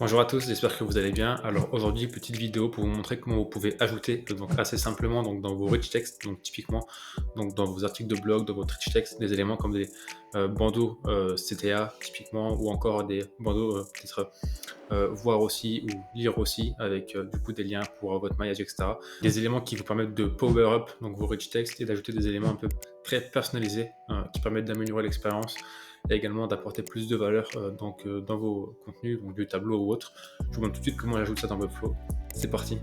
Bonjour à tous, j'espère que vous allez bien. Alors aujourd'hui, petite vidéo pour vous montrer comment vous pouvez ajouter donc assez simplement donc dans vos rich text, donc typiquement donc dans vos articles de blog, dans votre rich text, des éléments comme des bandeaux CTA typiquement ou encore des bandeaux peut-être voir aussi ou lire aussi avec du coup des liens pour votre maillage, etc. Des éléments qui vous permettent de power up donc vos rich text et d'ajouter des éléments un peu très personnalisés qui permettent d'améliorer l'expérience et également d'apporter plus de valeur dans vos contenus, donc du tableau ou autre. Je vous montre tout de suite comment j'ajoute ça dans Webflow. C'est parti.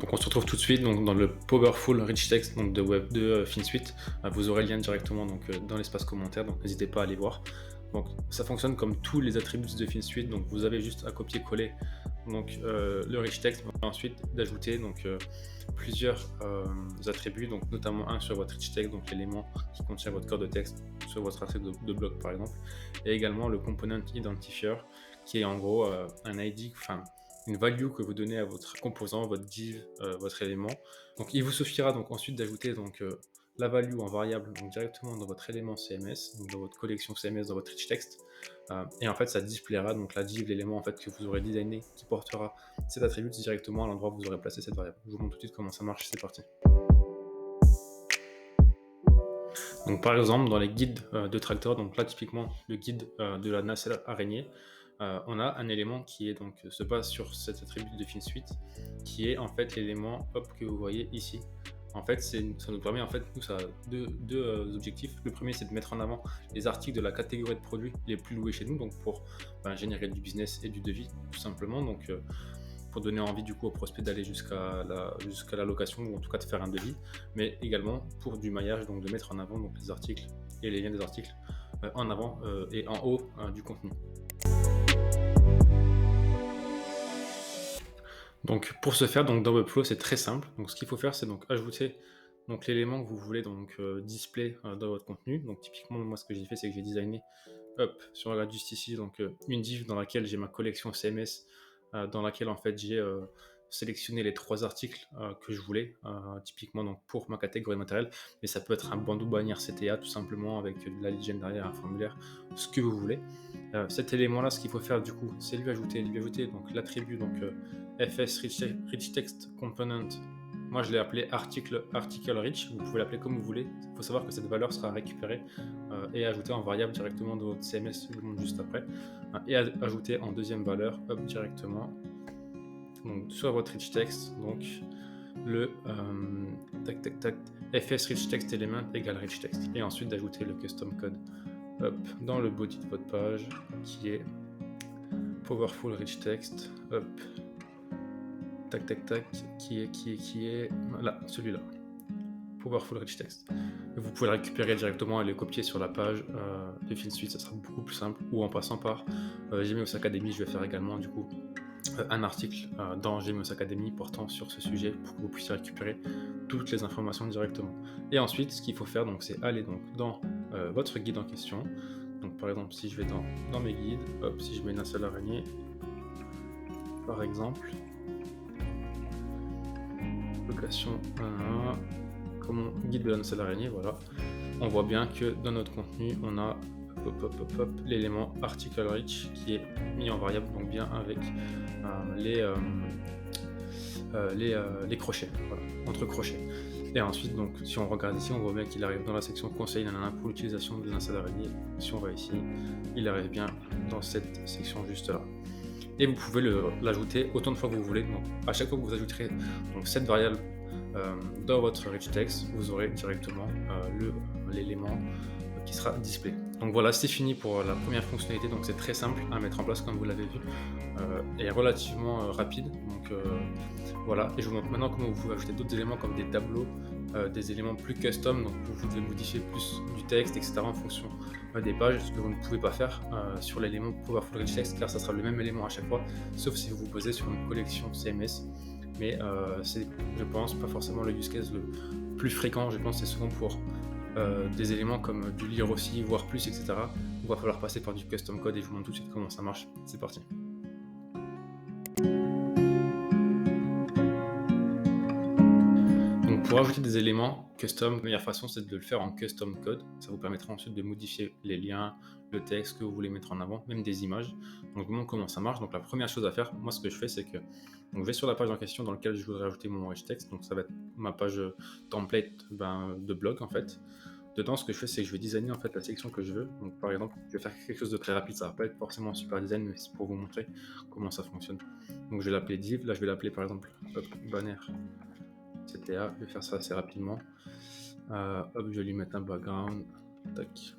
Donc on se retrouve tout de suite donc, dans le Powerful Rich Text donc de Web de FinSuite. Vous aurez le lien directement dans l'espace commentaire, donc n'hésitez pas à aller voir. Donc ça fonctionne comme tous les attributs de FinSuite, donc vous avez juste à copier-coller le rich text, ensuite d'ajouter plusieurs attributs, donc notamment un sur votre rich text, donc l'élément qui contient votre cœur de texte sur votre article de blog par exemple, et également le component identifier qui est en gros un ID, enfin une value que vous donnez à votre composant, votre div, votre élément. Donc il vous suffira donc ensuite d'ajouter la value en variable donc directement dans votre élément CMS, donc dans votre collection CMS, dans votre rich text. Et en fait, ça displayera donc la div, l'élément en fait que vous aurez designé qui portera cet attribut directement à l'endroit où vous aurez placé cette variable. Je vous montre tout de suite comment ça marche, c'est parti. Donc par exemple, dans les guides de tracteur, donc là typiquement le guide de la nacelle araignée, on a un élément qui est donc se base sur cet attribut de FinSuite, qui est en fait l'élément que vous voyez ici. En fait, ça nous permet, en fait, nous, ça a deux objectifs. Le premier, c'est de mettre en avant les articles de la catégorie de produits les plus loués chez nous, donc pour générer du business et du devis, tout simplement. Donc, pour donner envie du coup aux prospects d'aller jusqu'à la location ou en tout cas de faire un devis, mais également pour du maillage, donc de mettre en avant donc, les articles et les liens des articles en avant et en haut du contenu. Donc pour ce faire, donc dans Webflow, c'est très simple. Donc ce qu'il faut faire, c'est donc ajouter donc l'élément que vous voulez display dans votre contenu. Donc typiquement, moi ce que j'ai fait, c'est que j'ai designé sur la juste ici une div dans laquelle j'ai ma collection CMS, dans laquelle en fait j'ai sélectionné les 3 articles que je voulais, typiquement donc pour ma catégorie matérielle. Mais ça peut être un bandeau bannière CTA tout simplement avec de la legend derrière, un formulaire, ce que vous voulez. Cet élément-là, ce qu'il faut faire du coup, c'est lui ajouter donc l'attribut FS Rich Text Component. Moi, je l'ai appelé article rich. Vous pouvez l'appeler comme vous voulez. Il faut savoir que cette valeur sera récupérée et ajoutée en variable directement dans votre CMS, je vous montre juste après, et ajoutée en deuxième valeur directement donc sur votre rich text. Donc le fs rich text element égale rich text, et ensuite d'ajouter le custom code dans le body de votre page qui est powerful rich text, qui est là, celui-là, powerful rich text. Et vous pouvez le récupérer directement et le copier sur la page de FinSuite, ça sera beaucoup plus simple, ou en passant par Genius Academy. Je vais faire également du coup un article dans Genius Academy portant sur ce sujet pour que vous puissiez récupérer toutes les informations directement. Et ensuite, ce qu'il faut faire, c'est aller dans votre guide en question. Donc par exemple, si je vais dans mes guides, si je mets une seule araignée, par exemple, location comme guide de la seule araignée, voilà, on voit bien que dans notre contenu, on a l'élément article rich qui est mis en variable, donc bien avec les crochets, voilà, entre crochets. Et ensuite, donc, si on regarde ici, on voit bien qu'il arrive dans la section conseil pour l'utilisation de l'install araignée. Si on va ici, il arrive bien dans cette section juste là. Et vous pouvez l'ajouter autant de fois que vous voulez. Donc, à chaque fois que vous ajouterez cette variable dans votre rich text, vous aurez directement l'élément qui sera display. Donc voilà, c'est fini pour la première fonctionnalité. Donc c'est très simple à mettre en place comme vous l'avez vu et relativement rapide. Donc voilà, et je vous montre maintenant comment vous pouvez ajouter d'autres éléments comme des tableaux, des éléments plus custom, donc où vous devez modifier plus du texte, etc. en fonction des pages, ce que vous ne pouvez pas faire sur l'élément Powerful Rich Text, car ça sera le même élément à chaque fois, sauf si vous vous posez sur une collection CMS. Mais c'est, je pense, pas forcément le use case le plus fréquent. Je pense que c'est souvent pour des éléments comme du lire aussi, voire plus, etc. Il va falloir passer par du custom code et je vous montre tout de suite comment ça marche. C'est parti. Donc Pour ajouter des éléments custom, la meilleure façon, c'est de le faire en custom code. Ça vous permettra ensuite de modifier les liens, le texte que vous voulez mettre en avant, même des images. Donc, je vous montre comment ça marche. Donc, la première chose à faire, moi, ce que je fais, c'est que je vais sur la page en question dans laquelle je voudrais ajouter mon rich text. Donc, ça va être ma page template de blog, en fait. Dedans, ce que je fais, c'est que je vais designer en fait la section que je veux. Donc, par exemple, je vais faire quelque chose de très rapide. Ça va pas être forcément un super design, mais c'est pour vous montrer comment ça fonctionne. Donc, je vais l'appeler div. Là, je vais l'appeler par exemple banner CTA. Je vais faire ça assez rapidement. Je vais lui mettre un background. Tac.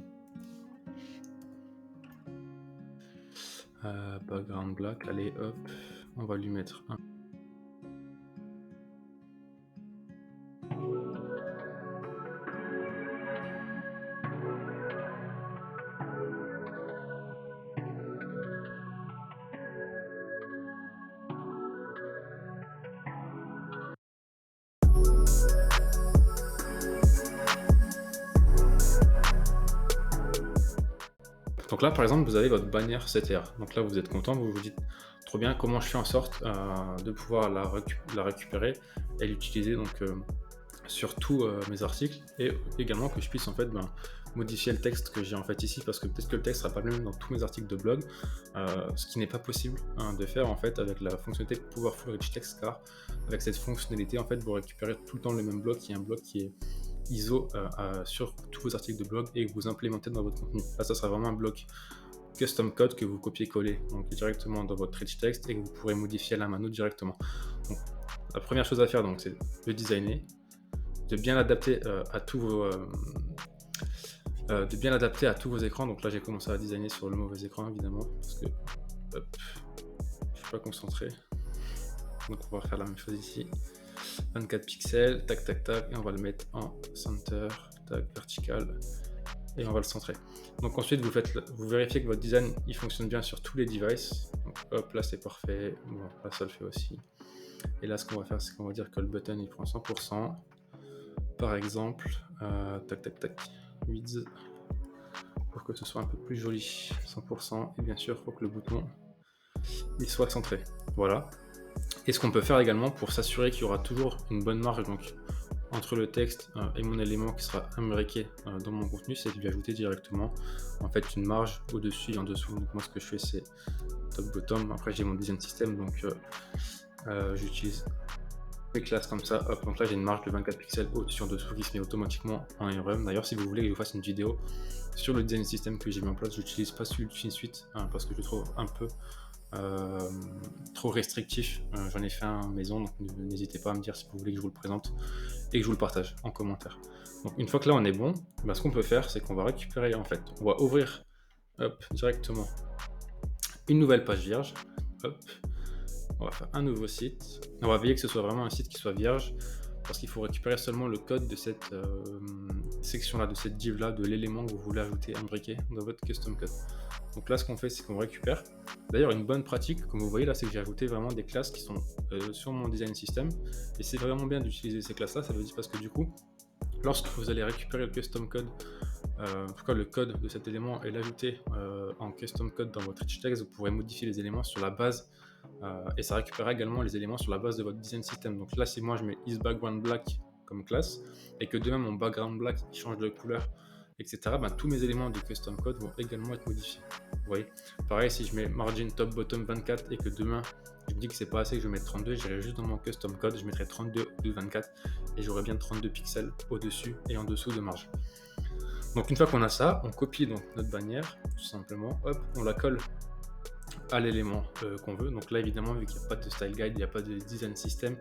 Background black. Allez, hop. On va lui mettre un. Donc là, par exemple, vous avez votre bannière CTR. Donc là, vous êtes content, vous vous dites trop bien comment je fais en sorte de pouvoir la récupérer et l'utiliser donc sur tous mes articles, et également que je puisse en fait modifier le texte que j'ai en fait ici, parce que peut-être que le texte sera pas le même dans tous mes articles de blog, ce qui n'est pas possible de faire en fait avec la fonctionnalité Powerful Rich Text, car avec cette fonctionnalité en fait vous récupérez tout le temps le même bloc, qui est un bloc qui est ISO sur tous vos articles de blog et que vous implémentez dans votre contenu. Là, ça sera vraiment un bloc custom code que vous copiez-collez donc directement dans votre rich text et que vous pourrez modifier à la mano directement. Donc, la première chose à faire, donc, c'est de designer, de bien l'adapter à tous vos écrans. Donc là, j'ai commencé à designer sur le mauvais écran, évidemment, parce que hop, je suis pas concentré. Donc on va faire la même chose ici. 24 pixels, tac tac tac, et on va le mettre en center, tac, vertical, et on va le centrer. Donc ensuite vous vérifiez que votre design il fonctionne bien sur tous les devices. Donc hop, là c'est parfait, bon, là ça le fait aussi. Et là ce qu'on va faire, c'est qu'on va dire que le button il prend 100%, par exemple, tac tac tac, width, pour que ce soit un peu plus joli, 100%, et bien sûr il faut que le bouton il soit centré, voilà. Et ce qu'on peut faire également pour s'assurer qu'il y aura toujours une bonne marge donc, entre le texte et mon élément qui sera imbriqué dans mon contenu, c'est de lui ajouter directement en fait une marge au-dessus et en dessous. Donc moi ce que je fais c'est top-bottom, après j'ai mon design system, donc j'utilise mes classes comme ça, hop, donc là j'ai une marge de 24 pixels au-dessus et en dessous qui se met automatiquement en RM. D'ailleurs si vous voulez que je vous fasse une vidéo sur le design system que j'ai mis en place, j'utilise pas celui de FinSuite parce que je le trouve un peu trop restrictif. J'en ai fait un maison, donc n'hésitez pas à me dire si vous voulez que je vous le présente et que je vous le partage en commentaire. Donc une fois que là on est bon, ce qu'on peut faire c'est qu'on va récupérer en fait, on va ouvrir directement une nouvelle page vierge, hop, on va faire un nouveau site, on va veiller que ce soit vraiment un site qui soit vierge, parce qu'il faut récupérer seulement le code de cette section là, de cette div là, de l'élément que vous voulez ajouter, imbriquer dans votre custom code. Donc là ce qu'on fait c'est qu'on récupère, d'ailleurs une bonne pratique comme vous voyez là c'est que j'ai ajouté vraiment des classes qui sont sur mon design system, et c'est vraiment bien d'utiliser ces classes là, ça veut dire parce que du coup lorsque vous allez récupérer le custom code, en tout cas le code de cet élément, et l'ajouter en custom code dans votre rich text, vous pourrez modifier les éléments sur la base et ça récupérera également les éléments sur la base de votre design system. Donc là si moi je mets isBackgroundBlack comme classe et que demain mon background black il change de couleur, etc., tous mes éléments du custom code vont également être modifiés. Vous voyez, pareil si je mets margin top bottom 24 et que demain je me dis que c'est pas assez, que je vais mettre 32, j'irai juste dans mon custom code, je mettrai 32 ou 24 et j'aurai bien 32 pixels au-dessus et en dessous de marge. Donc une fois qu'on a ça, on copie donc notre bannière tout simplement, hop, on la colle à l'élément qu'on veut. Donc là évidemment vu qu'il n'y a pas de style guide, il n'y a pas de design system,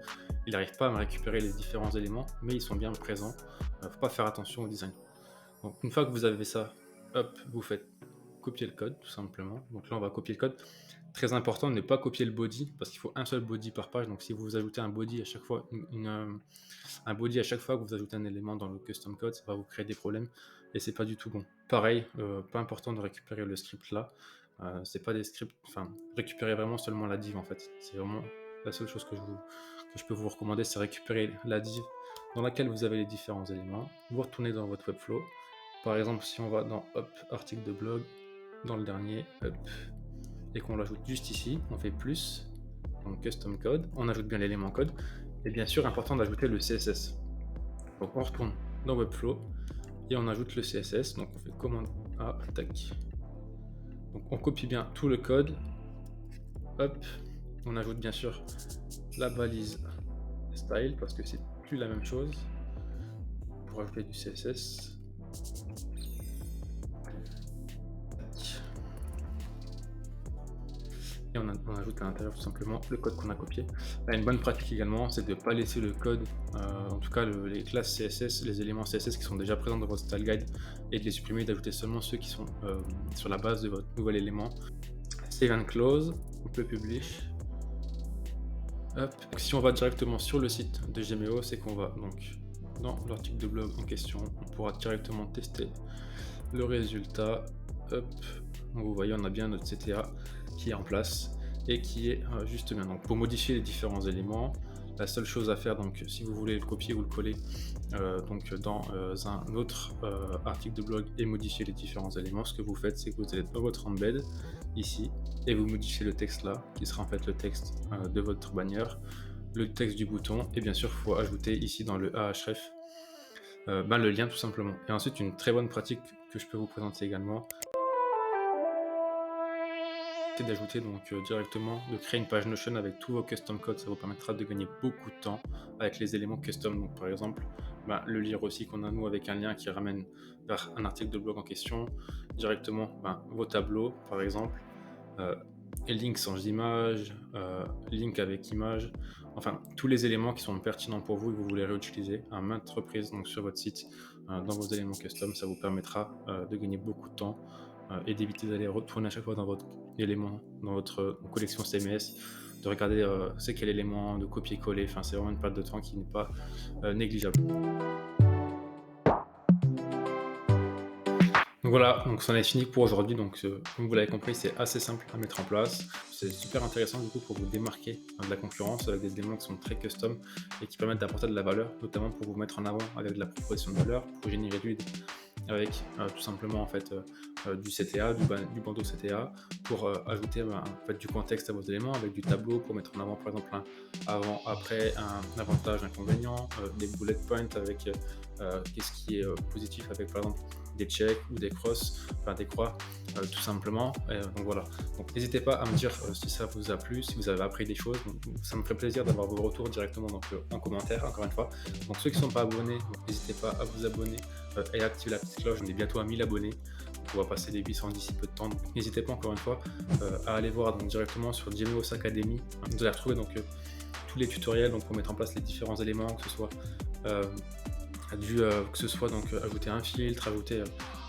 il n'arrive pas à me récupérer les différents éléments, mais ils sont bien présents. Faut pas faire attention au design. Donc une fois que vous avez ça, hop, vous faites copier le code tout simplement. Donc là on va copier le code. Très important de ne pas copier le body parce qu'il faut un seul body par page. Donc si vous ajoutez un body à chaque fois, un body à chaque fois que vous ajoutez un élément dans le custom code, ça va vous créer des problèmes et c'est pas du tout bon. Pareil, pas important de récupérer le script là. C'est pas des scripts, enfin récupérer vraiment seulement la div en fait. C'est vraiment la seule chose que je peux vous recommander, c'est récupérer la div dans laquelle vous avez les différents éléments. Vous retournez dans votre Webflow. Par exemple, si on va dans hop, article de blog, dans le dernier, hop, et qu'on l'ajoute juste ici, on fait donc custom code, on ajoute bien l'élément code, et bien sûr important d'ajouter le CSS. Donc on retourne dans Webflow et on ajoute le CSS. Donc on fait commande A, tac. Donc on copie bien tout le code. Hop, on ajoute bien sûr la balise style parce que c'est plus la même chose. Pour ajouter du CSS. Et on ajoute à l'intérieur tout simplement le code qu'on a copié. Là, une bonne pratique également, c'est de ne pas laisser le code, en tout cas les classes CSS, les éléments CSS qui sont déjà présents dans votre style guide, et de les supprimer, d'ajouter seulement ceux qui sont sur la base de votre nouvel élément. Save and close, on peut publish. Hop. Si on va directement sur le site de Gmeo, c'est qu'on va donc dans l'article de blog en question, on pourra directement tester le résultat. Hop. Donc vous voyez, on a bien notre CTA qui est en place et qui est juste bien. Donc pour modifier les différents éléments, la seule chose à faire, donc si vous voulez le copier ou le coller donc dans un autre article de blog et modifier les différents éléments, ce que vous faites, c'est que vous allez dans votre embed ici et vous modifiez le texte là, qui sera en fait le texte de votre bannière, le texte du bouton, et bien sûr il faut ajouter ici dans le Ahref le lien tout simplement. Et ensuite, une très bonne pratique que je peux vous présenter également, c'est d'ajouter donc directement, de créer une page Notion avec tous vos custom codes. Ça vous permettra de gagner beaucoup de temps avec les éléments custom. Donc par exemple, le lire aussi qu'on a nous avec un lien qui ramène vers un article de blog en question, directement vos tableaux par exemple, link sans image, link avec image, enfin tous les éléments qui sont pertinents pour vous et que vous voulez réutiliser à maintes reprises donc sur votre site, dans vos éléments custom. Ça vous permettra de gagner beaucoup de temps et d'éviter d'aller retourner à chaque fois dans votre élément, dans votre collection CMS, de regarder c'est quel élément, de copier-coller. Enfin, c'est vraiment une perte de temps qui n'est pas négligeable. Donc voilà, donc c'en est fini pour aujourd'hui. Donc comme vous l'avez compris, c'est assez simple à mettre en place. C'est super intéressant du coup pour vous démarquer de la concurrence avec des éléments qui sont très custom et qui permettent d'apporter de la valeur, notamment pour vous mettre en avant avec de la proposition de valeur, pour générer du lead avec tout simplement en fait du CTA, du bandeau CTA, pour ajouter en fait, du contexte à vos éléments avec du tableau pour mettre en avant par exemple un avant, après, un avantage, inconvénient, des bullet points avec qu'est-ce qui est positif avec par exemple des checks ou des crosses, enfin des croix tout simplement. Donc voilà, donc n'hésitez pas à me dire si ça vous a plu, si vous avez appris des choses. Donc, ça me ferait plaisir d'avoir vos retours directement donc, en commentaire encore une fois. Donc ceux qui ne sont pas abonnés, n'hésitez pas à vous abonner et à activer la petite cloche. On est bientôt à 1000 abonnés. Donc, on va passer les 800 d'ici peu de temps. Donc n'hésitez pas encore une fois à aller voir donc, directement sur Gmeos Academy. Vous allez retrouver donc tous les tutoriels donc, pour mettre en place les différents éléments, que ce soit donc ajouter un filtre, ajouter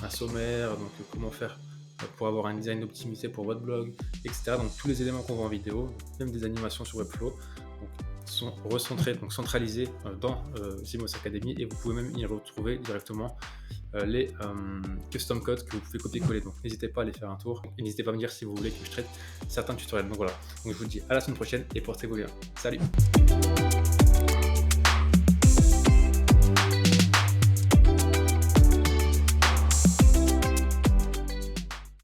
un sommaire, donc comment faire pour avoir un design optimisé pour votre blog, etc. Donc tous les éléments qu'on voit en vidéo, même des animations sur Webflow, donc, sont recentrés, donc centralisés dans Gmeos Academy, et vous pouvez même y retrouver directement les custom codes que vous pouvez copier-coller. Donc n'hésitez pas à aller faire un tour et n'hésitez pas à me dire si vous voulez que je traite certains tutoriels. Donc voilà, donc je vous dis à la semaine prochaine et portez-vous bien. Salut!